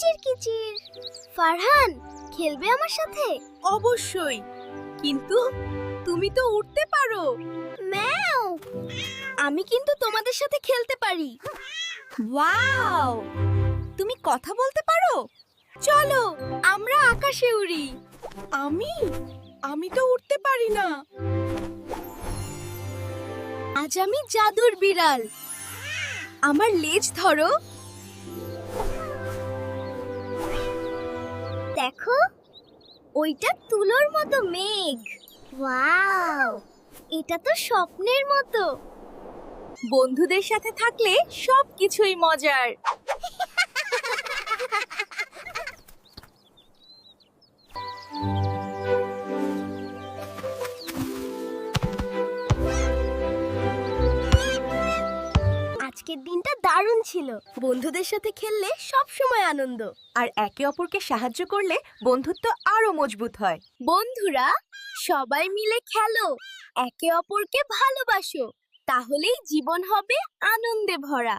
কিচির কিচির। ফারহান, খেলবে আমার সাথে? অবশ্যই, কিন্তু তুমি তো উঠতে পারো। ম্যাও। আমি কিন্তু তোমাদের সাথে খেলতে পারি। ওয়াও, তুমি কথা বলতে পারো? চলো আমরা আকাশে উড়ি। আমি আমি তো উঠতে পারি না। আজ আমি জাদুর বিড়াল। আমার লেজ ধরো। দেখো, ওইটা তুলোর মতো মেঘ। ওয়াও, এটা তো স্বপ্নের মতো। বন্ধুদের সাথে থাকলে সবকিছুই মজার। আজকের দিনটা দারুণ ছিল। বন্ধুদের সাথে খেললে সব সময় আনন্দ। আর একে অপরকে সাহায্য করলে বন্ধুত্ব আরো মজবুত হয়। বন্ধুরা, সবাই মিলে খেলো, একে অপরকে ভালোবাসো, তাহলেই জীবন হবে আনন্দে ভরা।